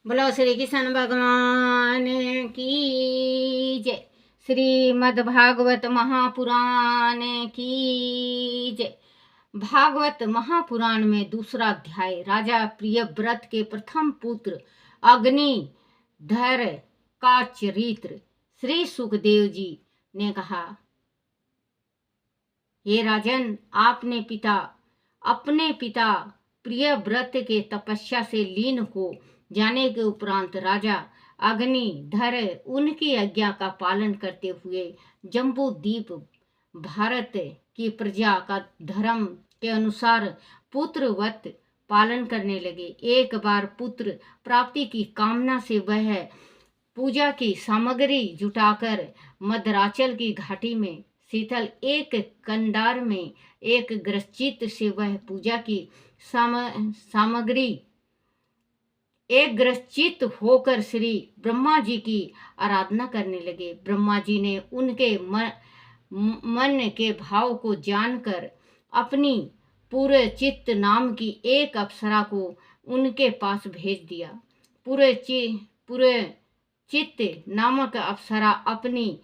बोलो श्री कृष्ण भगवान की जय। श्रीमद्भागवत महापुराण की जय। भागवत महापुराण में दूसरा अध्याय। राजा प्रियव्रत के प्रथम पुत्र अग्निधर का चरित्र। श्री सुखदेव जी ने कहा, हे राजन, आपने अपने पिता प्रियव्रत के तपस्या से लीन हो जाने के उपरांत राजा अग्निधर उनकी आज्ञा का पालन करते हुए जम्बूद्वीप भारत की प्रजा का धर्म के अनुसार पुत्रवत पालन करने लगे। एक बार पुत्र प्राप्ति की कामना से वह पूजा की सामग्री जुटाकर मद्राचल की घाटी में शीतल एक कंडार में एक ग्रसित से वह पूजा की सामग्री एक ग्रसित होकर श्री ब्रह्मा जी की आराधना करने लगे। ब्रह्मा जी ने उनके मन के भाव को जानकर अपनी पुरचित नाम की एक अप्सरा को उनके पास भेज दिया। पुरचित नामक अप्सरा अपनी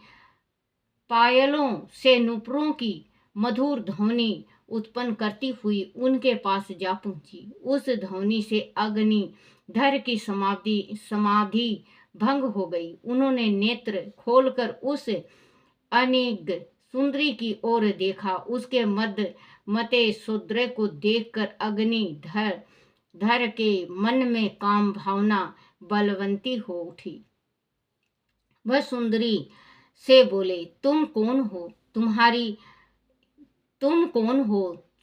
पायलों से नुपुरों की मधुर ध्वनि उत्पन्न करती हुई उनके पास जा पहुंची। उस ध्वनि से अग्निधर की समाधि भंग हो गई। उन्होंने नेत्र खोलकर उस अनिग सुंदरी की ओर देखा। उसके मते सौंदर्य को देखकर अग्निधर के मन में काम भावना बलवंती हो उठी। वह सुंदरी से बोले, तुम कौन हो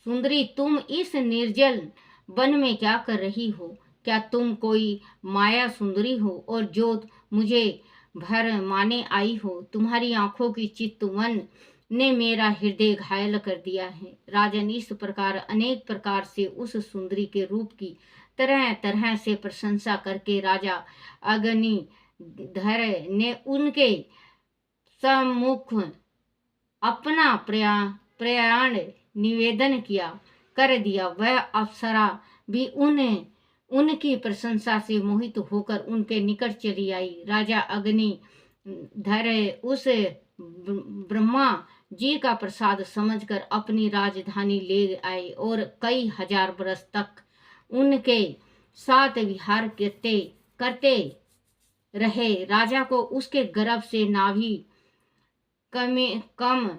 सुंदरी? तुम इस निर्जल वन में क्या कर रही हो? क्या तुम कोई माया सुंदरी हो और जो मुझे भर माने आई हो? तुम्हारी आंखों की चितवन ने मेरा हृदय घायल कर दिया है। राजन, इस प्रकार अनेक प्रकार से उस सुंदरी के रूप की तरह तरह से प्रशंसा करके राजा अग्निधर ने उनके सम्मुख अपना प्रयाण निवेदन कर दिया। वह अप्सरा भी उनकी प्रशंसा से मोहित होकर उनके निकट चली आई। राजा अग्निधर उस ब्रह्मा जी का प्रसाद समझकर अपनी राजधानी ले आए और कई हजार वर्ष तक उनके साथ विहार करते रहे। राजा को उसके गर्भ से नाभि कम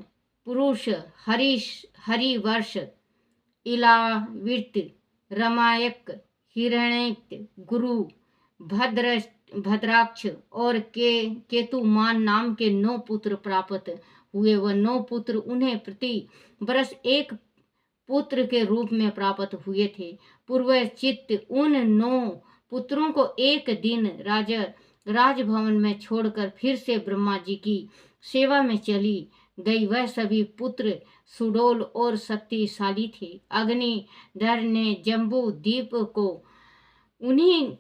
पुरुष हरिवर्ष इलावृत रमायक हिरण्यक गुरु भद्राक्ष और केतुमान नाम के 9 पुत्र प्राप्त हुए। वह 9 पुत्र उन्हें प्रति वर्ष एक पुत्र के रूप में प्राप्त हुए थे। पूर्वचित उन 9 पुत्रों को एक दिन राजभवन में छोड़कर फिर से ब्रह्मा जी की सेवा में चली गई। वह सभी पुत्र सुडोल और शक्तिशाली थे। अग्निधर ने जम्बू द्वीप को उन्हीं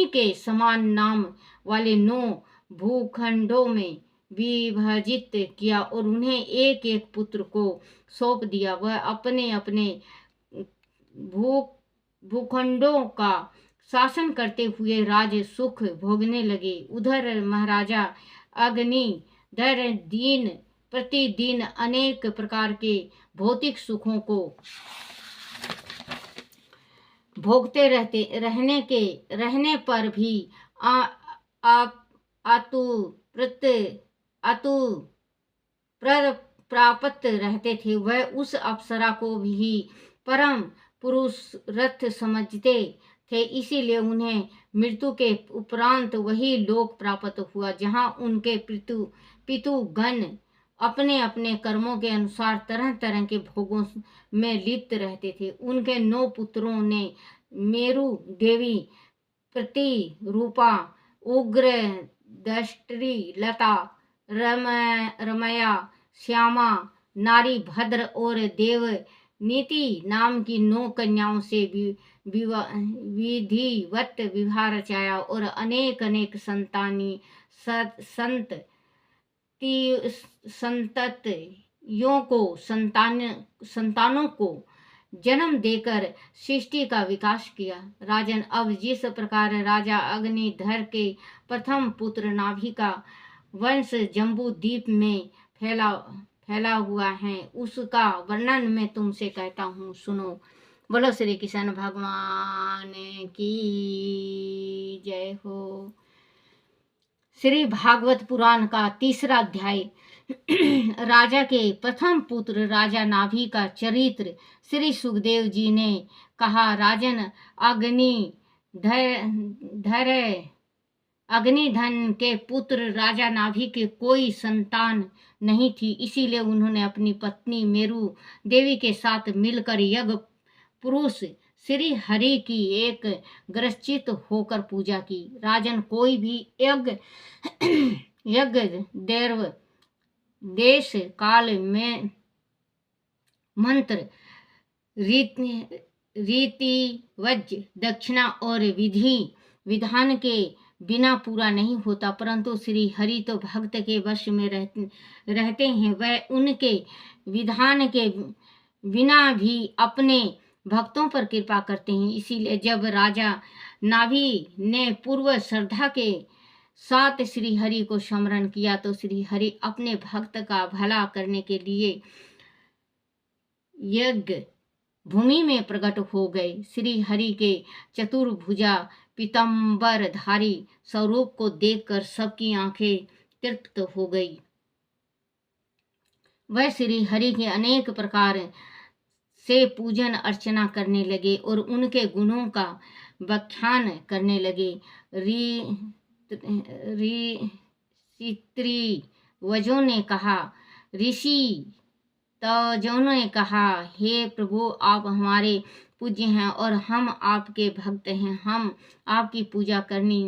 के समान नाम वाले 9 भूखंडों में विभाजित किया और उन्हें एक एक पुत्र को सौंप दिया। वह अपने अपने भूखंडों का शासन करते हुए राज सुख भोगने लगे। उधर महाराजा अग्निधर दिन प्रतिदिन अनेक प्रकार के भौतिक सुखों को भोगते रहने पर भी प्राप्त रहते थे। वह उस अप्सरा को भी परम पुरुषरथ समझते थे, इसीलिए उन्हें मृत्यु के उपरांत वही लोक प्राप्त हुआ जहां उनके पितुगण अपने अपने कर्मों के अनुसार तरह तरह के भोगों में लिप्त रहते थे। उनके 9 पुत्रों ने मेरु देवी, प्रतिरूपा, उग्र दष्टि, लता, रमया, श्यामा, नारी भद्र और देवनीति नाम की 9 कन्याओं से विधिवत विवाह रचाया और अनेक अनेक संततियों को संतानों को जन्म देकर सृष्टि का विकास किया। राजन, अब जिस प्रकार राजा अग्निधर के प्रथम पुत्र नाभि का वंश जम्बू द्वीप में फैला फैला हुआ है, उसका वर्णन मैं तुमसे कहता हूँ, सुनो। बोलो श्री कृष्ण भगवान की जय हो। श्री भागवत पुराण का 3रा अध्याय। राजा के प्रथम पुत्र राजा नाभि का चरित्र। श्री सुखदेव जी ने कहा, राजन, अग्निधन के पुत्र राजा नाभि के कोई संतान नहीं थी, इसीलिए उन्होंने अपनी पत्नी मेरु देवी के साथ मिलकर यज्ञ पुरुष श्री हरि की एक ग्रसित होकर पूजा की। राजन, कोई भी यज्ञ देव देश काल में मंत्र रीति वज्र दक्षिणा और विधि विधान के बिना पूरा नहीं होता, परंतु श्री हरि तो भक्त के वश में रहते हैं। वह उनके विधान के बिना भी अपने भक्तों पर कृपा करते हैं। इसीलिए जब राजा नाभि ने पूर्व श्रद्धा के साथ श्री हरि को स्मरण किया तो श्री हरि अपने भक्त का भला करने के लिए यज्ञ भूमि में प्रकट हो गए। श्री हरि के चतुर्भुजा पीतांबरधारी स्वरूप को देखकर सबकी आंखें तृप्त हो गई। वह श्री हरि के अनेक प्रकार से पूजन अर्चना करने लगे और उनके गुणों का व्याख्यान करने लगे। वजों ने कहा, ऋषि तजों ने कहा, हे प्रभु, आप हमारे पूज्य हैं और हम आपके भक्त हैं। हम आपकी पूजा करनी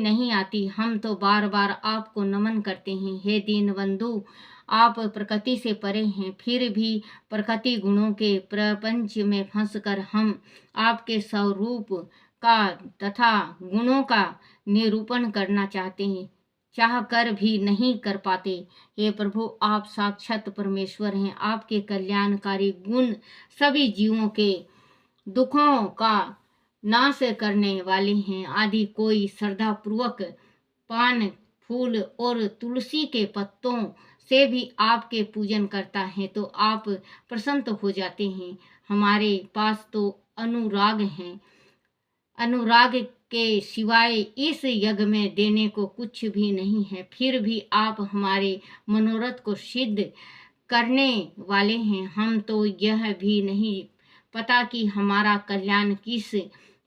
नहीं आती, हम तो बार बार आपको नमन करते हैं। हे दीनबंधु, आप प्रकृति से परे हैं, फिर भी प्रकृति गुणों के प्रपंच में फंसकर हम आपके स्वरूप का तथा गुणों का निरूपण करना चाहते हैं, चाह कर भी नहीं कर पाते। हे प्रभु, आप साक्षात परमेश्वर हैं। आपके कल्याणकारी गुण सभी जीवों के दुखों का नाश करने वाले हैं। आदि कोई श्रद्धा पूर्वक पान, फूल और तुलसी के पत्तों से भी आपके पूजन करता है तो आप प्रसन्न हो जाते हैं। हमारे पास तो अनुराग है, अनुराग के सिवाय इस यज्ञ में देने को कुछ भी नहीं है, फिर भी आप हमारे मनोरथ को सिद्ध करने वाले हैं। हम तो यह भी नहीं पता कि हमारा कल्याण किस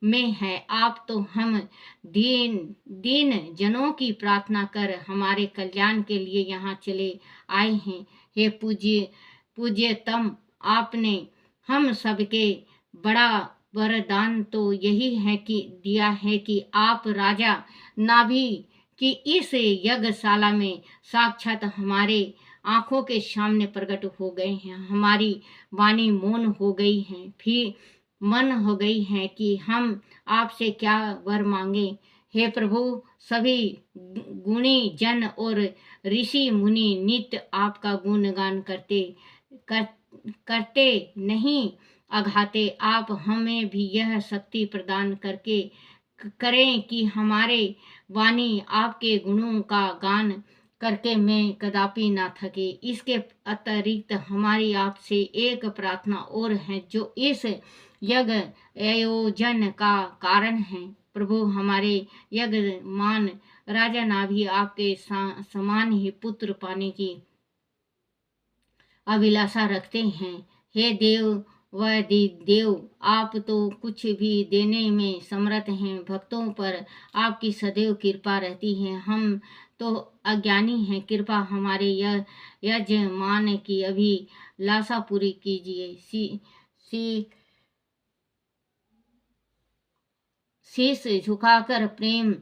में है। आप तो हम दीन जनों की प्रार्थना कर हमारे कल्याण के लिए यहाँ चले आए हैं। हे पूज्यतम, आपने हम सबके बड़ा वरदान तो यही है कि दिया है कि आप राजा नाभि की इस यज्ञशाला में साक्षात हमारे आंखों के सामने प्रकट हो गए हैं। हमारी वाणी मौन हो गई है, फिर मन हो गई है कि हम आपसे क्या वर मांगे। हे प्रभु, सभी गुणी जन और ऋषि मुनि नित्य आपका गुणगान करते नहीं अघाते। आप हमें भी यह शक्ति प्रदान करें कि हमारे वाणी आपके गुणों का गान करके मैं कदापि ना थके। इसके अतिरिक्त हमारी आपसे एक प्रार्थना और है जो इस यज्ञ आयोजन का कारण है। प्रभु, हमारे यजमान राजा नाभि आपके समान ही पुत्र पाने की अभिलाषा रखते हैं। हे देव व देव, आप तो कुछ भी देने में समर्थ हैं। भक्तों पर आपकी सदैव कृपा रहती है। हम तो अज्ञानी हैं, कृपा हमारे यजमान की अभिलाषा पूरी कीजिए। शीश झुकाकर प्रेम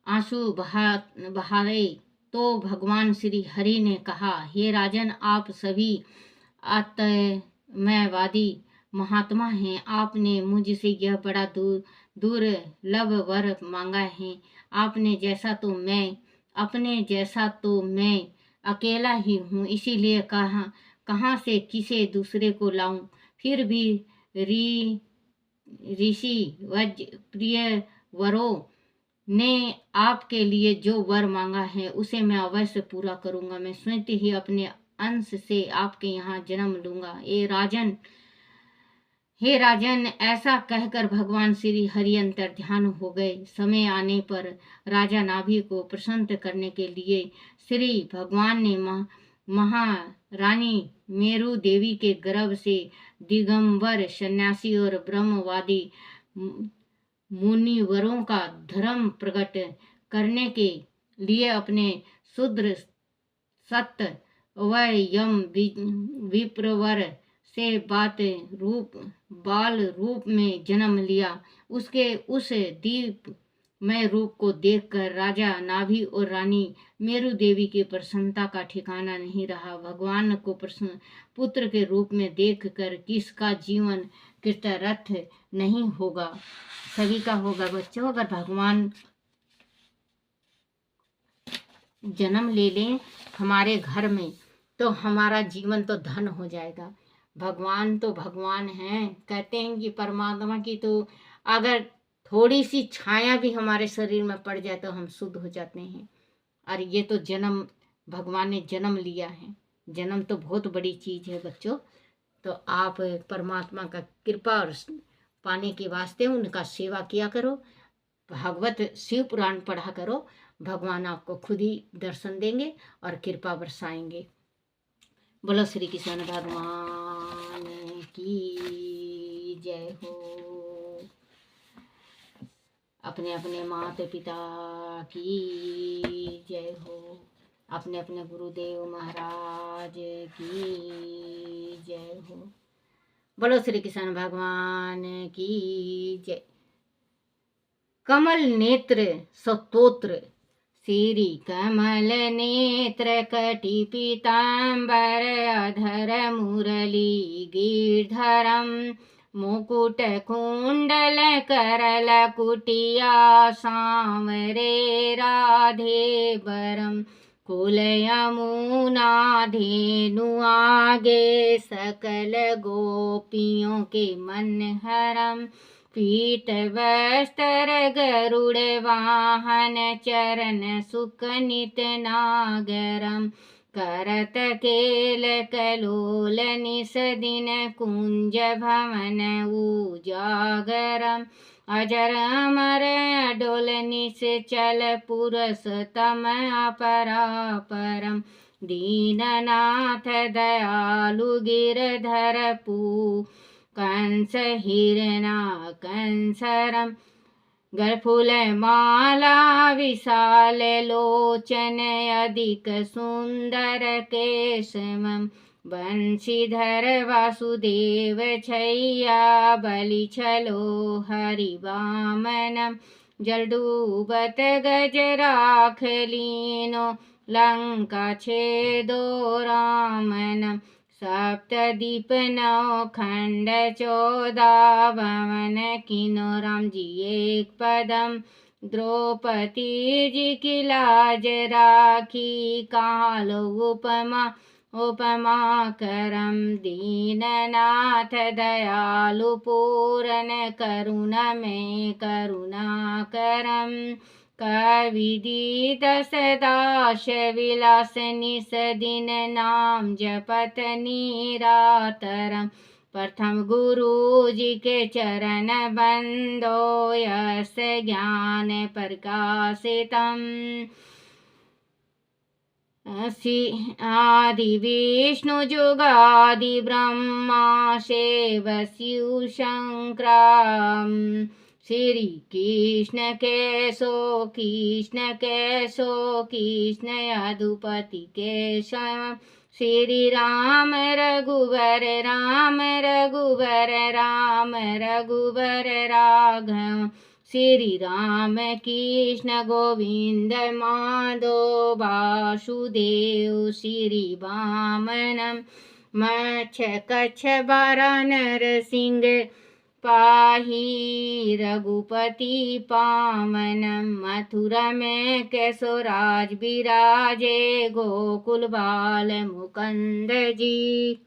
आंसू बहाए तो भगवान श्री हरि ने कहा, हे राजन, आप सभी आत्मवादी महात्मा हैं। आपने मुझसे यह बड़ा दुर्लभ वर मांगा है। अपने जैसा तो मैं अकेला ही हूँ, इसीलिए कहाँ से किसी दूसरे को लाऊं। फिर भी ऋ ऋषि वज प्रिय वरों ने आपके लिए जो वर मांगा है उसे मैं अवश्य पूरा करूंगा। मैं स्वयं ही अपने अंश से आपके यहाँ जन्म लूंगा। हे राजन, ऐसा कहकर भगवान श्री हरि अंतर ध्यान हो गए। समय आने पर राजा नाभि को प्रसन्न करने के लिए श्री भगवान ने महारानी मेरु देवी के गर्भ से दिगंबर सन्यासी और ब्रह्मवादी मुनिवरों का धर्म प्रकट करने के लिए अपने शूद्र सत्य व यम विप्रवर से बाल रूप में जन्म लिया। उसके उस दीप में रूप को देखकर राजा नाभि और रानी मेरु देवी की प्रसन्नता का ठिकाना नहीं रहा। भगवान को पुत्र के रूप में देखकर किसका जीवन कृतरथ नहीं होगा? सभी का होगा बच्चों। अगर भगवान जन्म ले लें हमारे घर में तो हमारा जीवन तो धन हो जाएगा। भगवान तो भगवान हैं। कहते हैं कि परमात्मा की तो अगर थोड़ी सी छाया भी हमारे शरीर में पड़ जाए तो हम शुद्ध हो जाते हैं। और ये तो जन्म भगवान ने जन्म लिया है। जन्म तो बहुत बड़ी चीज़ है बच्चों। तो आप परमात्मा का कृपा और पाने के वास्ते उनका सेवा किया करो। भागवत शिव पुराण पढ़ा करो। भगवान आपको खुद ही दर्शन देंगे और कृपा बरसाएंगे। बोलो श्री कृष्ण भगवान की जय हो। अपने अपने माता पिता की जय हो। अपने अपने गुरुदेव महाराज की जय हो। बोलो श्री कृष्ण भगवान की जय। कमल नेत्र स्तोत्र। श्री कमल नेत्र कटि पीतांबर अधर मुरली गिरधरम मुकुट कुंडल करल कुटिया सांवरे राधे बरम कुल यमुना धेनु आगे सकल गोपियों के मन हरम पीत वस्त्र गरुड़ वाहन चरण सुकनित नागरम करत केल कलोल निस दिन कुंज भवन उजागरम अजर अमर डोल निस चल पुरसतम अपरापरम दीननाथ दयालु गिरधर कंस हिरणा कंसरम गरफूल माला विशाल लोचन अधिक सुंदर केशमम बंशीधर वासुदेव छैया बलि छलो हरि वामनम जल डूबत गज राख लीनो लंका छेदो रामनम सप्तदीप नौ खंड 14 भवन किनो राम जी एक पदम द्रौपदी जी की लाज राखी कालो उपमा करम दीननाथ दयालु पूरन करुणा में करुणा करम कविदी दस दास विलास निस दिन नाम जपत निरातरम प्रथम गुरु जी के चरण बंदो यस ज्ञान प्रकाशितम आदि विष्णु जुगादि ब्रह्मा शिव शिव शंकरम श्री कृष्ण केशो कृष्ण यदुपति केशव श्री राम रघुवर राघव श्री राम कृष्ण गोविंद माधव वासुदेव श्री वामनम मच्छ कच्छ बारानर सिंह पाही रघुपति पामनम मथुरा में केशोराज विराजे गोकुल बाल मुकुंद जी।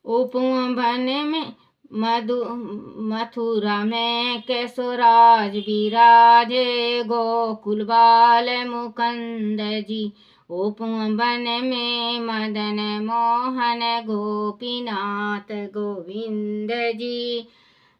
उपवन में मधु मथुरा में केशोराज विराजे, गोकुल बाल मुकुंद जी। उपवन में मदन मोहन गोपीनाथ गोविंद जी।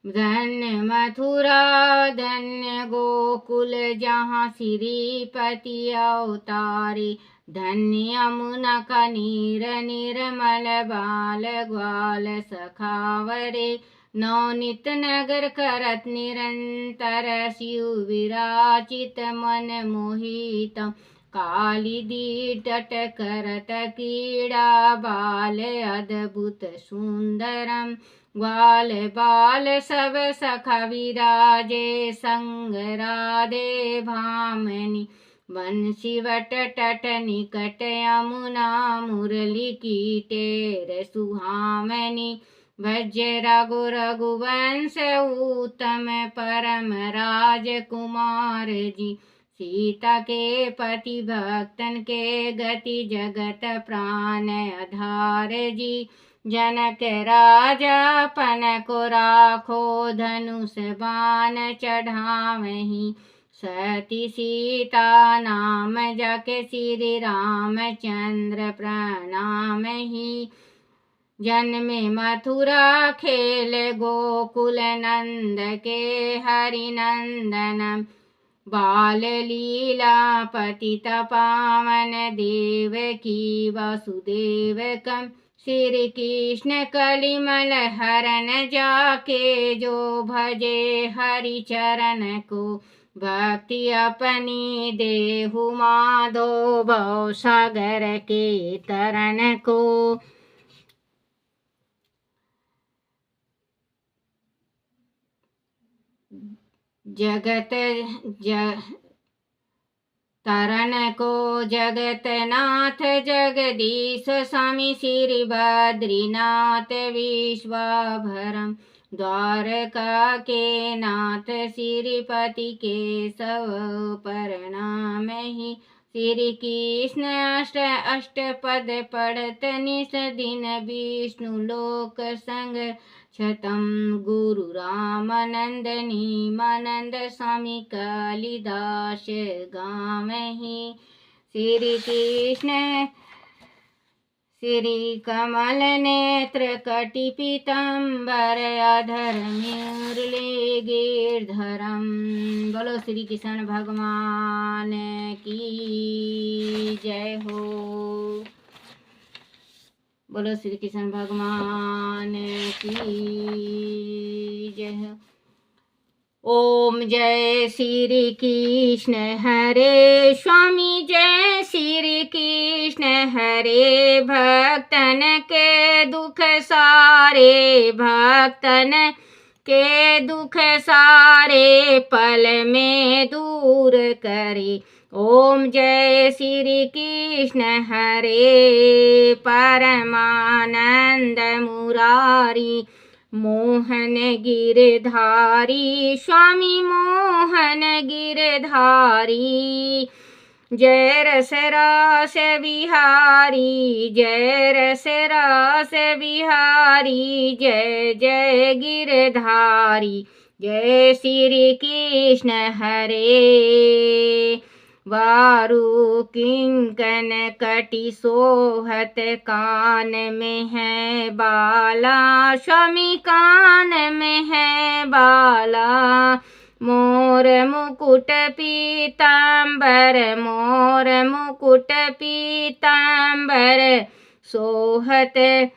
धन्य मथुरा धन्य गोकुल, जहाँ श्रीपति अवतारे। धन्य यमुना का नीर निर्मल बाल ग्वाल सखावरे। नवनीत नगर करत निरंतर, शिव विराजित मन मोहित। कालिदी तट करत क्रीड़ा, बाल अद्भुत सुंदरम। ग्वाल बाल सब सखा विराजे, संग राधे भामनी। बंसी वट तट निकट यमुना, मुरली की टेर सुहामनी। भज रघु रघुवंश उत्तम, परम राजकुमार जी। सीता के पति भक्तन के, गति जगत प्राण आधार जी। जनक राजा पन को राखो, धनुष बाण चढ़ावहीं। सती सीता नाम जके, श्री रामचंद्र प्रणाम ही। जन्मे मथुरा खेल गोकुल, नंद के हरि नंदन। बाल लीला पतित पावन, देवकी वसुदेवकम। श्री कृष्ण कलिमल हरण जाके, जो भजे हरि चरण को। भक्ति अपनी देहु माधो, भव सागर के तरन को। जगत तरन को जगत नाथ जगदीश स्वामी, श्री बद्रीनाथ विश्वभरम। द्वारका के नाथ श्रीपति के सब प्रणाम ही। श्री कृष्ण अष्टपद पढ़त निस दिन, विष्णु लोक संग शतम। गुरु रामानंदनी मानंद, स्वामी कालिदास गावहीं। श्री कृष्ण श्री कमल नेत्र कटि पीताम्बर, अधर मुरली गिरधरम। बोलो श्री कृष्ण भगवान की जय हो। बोलो श्री कृष्ण भगवान की जय हो। ओम जय श्री कृष्ण हरे, स्वामी जय श्री कृष्ण हरे। भक्तन के दुख सारे, भक्तन के दुख सारे, पल में दूर करे। ओम जय श्री कृष्ण हरे। परमानंद मुरारी, मोहन गिरधारी, स्वामी मोहन गिरधारी। जय रस रास बिहारी, जय रस रास बिहारी। जय जय गिरधारी, जय श्री कृष्ण हरे। वारु किंकन कटि सोहत, कान में है बाला, स्वामी कान में है बाला। मोर मुकुट पीताम्बर, मोर मुकुट पीताम्बर। सोहत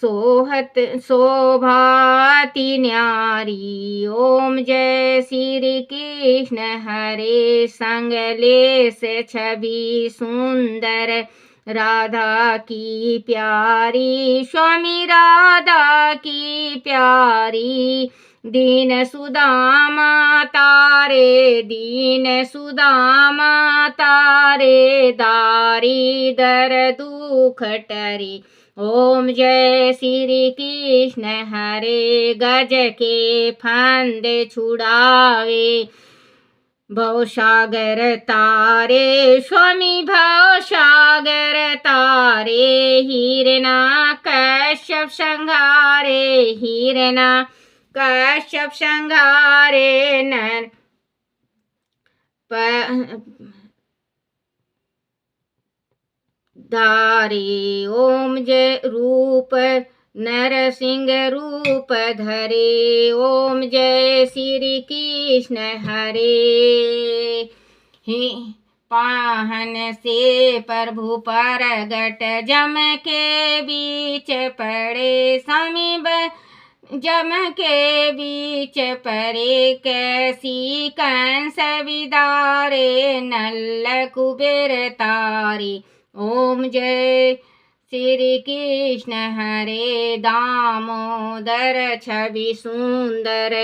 सोहत शोभाति न्यारी। ओम जय श्री कृष्ण हरे। संगलेश छवि सुंदर, राधा की प्यारी, स्वामी राधा की प्यारी। दीन सुदामा तारे, दीन सुदामा तारे। दारी दर दुख टरी। ओम जय श्री कृष्ण हरे। गज के फंदे छुड़ावे, भवसागर तारे स्वामी भवसागर तारे हिरना कश्यप संहारे हिरना कश्यप संहारे नर धारे ओम जय रूप नरसिंह रूप धरे ओम जय श्री कृष्ण हरे हे पाहन से प्रभु परगट जम के बीच पड़े स्वामी जम के बीच परे कैसी कंस विदारे नल कुबेर तारी ओम जय श्री कृष्ण हरे दामोदर छवि सुंदर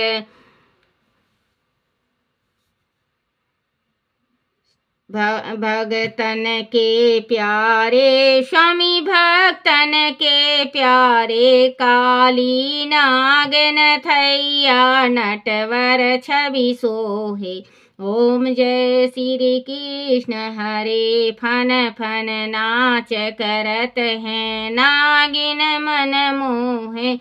भगतन के प्यारे स्वामी भक्तन के प्यारे काली नागन थैया नटवर छवि सोहे ओम जय श्री कृष्ण हरे फन फन नाच करत हैं नागिन मन मोहे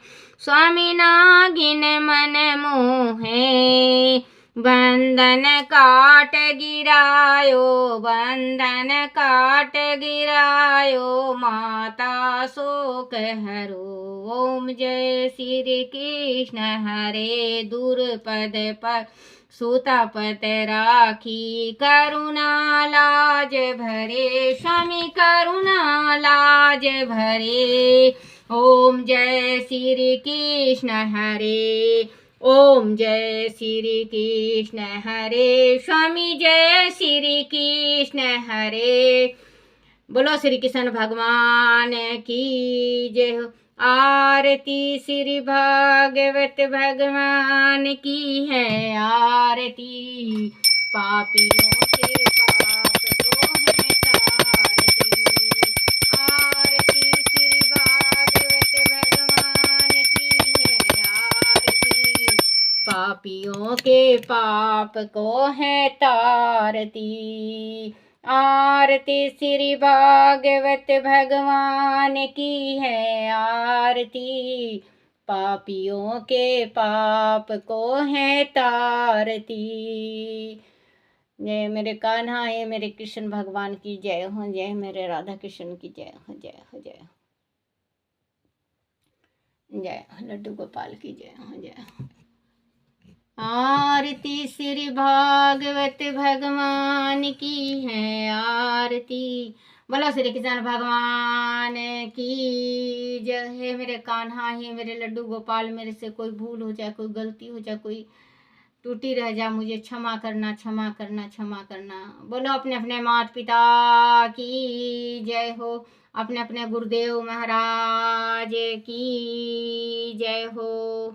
स्वामी नागिन मन मोहे बंधन काट गिरायो बंधन काट गिरायो माता शोक हरो ओम जय श्री कृष्ण हरे दुर्पद पर सुतापत राखी करुणा लाज भरे स्वामी करुणा लाज भरे ओम जय श्री कृष्ण हरे ओम जय श्री कृष्ण हरे स्वामी जय श्री कृष्ण हरे बोलो श्री कृष्ण भगवान की जय हो आरती श्री भागवत भगवान की है आरती पापियों के पाप को है तारती आरती श्री भागवत भगवान की है आरती पापियों के पाप को है तारती आरती श्री भागवत भगवान की है आरती पापियों के पाप को है तारती जय मेरे कान्हा है मेरे कृष्ण भगवान की जय हो जय मेरे राधा कृष्ण की जय हो जय हो जय हो जय हो लड्डू गोपाल की जय हो जय हो आरती श्री भागवत भगवान की है आरती बोलो श्री कृष्ण भगवान की जय है मेरे कान्हा है मेरे लड्डू गोपाल मेरे से कोई भूल हो जाए कोई गलती हो जाए कोई टूटी रह जाए मुझे क्षमा करना क्षमा करना क्षमा करना बोलो अपने अपने माता पिता की जय हो अपने अपने गुरुदेव महाराज की जय हो।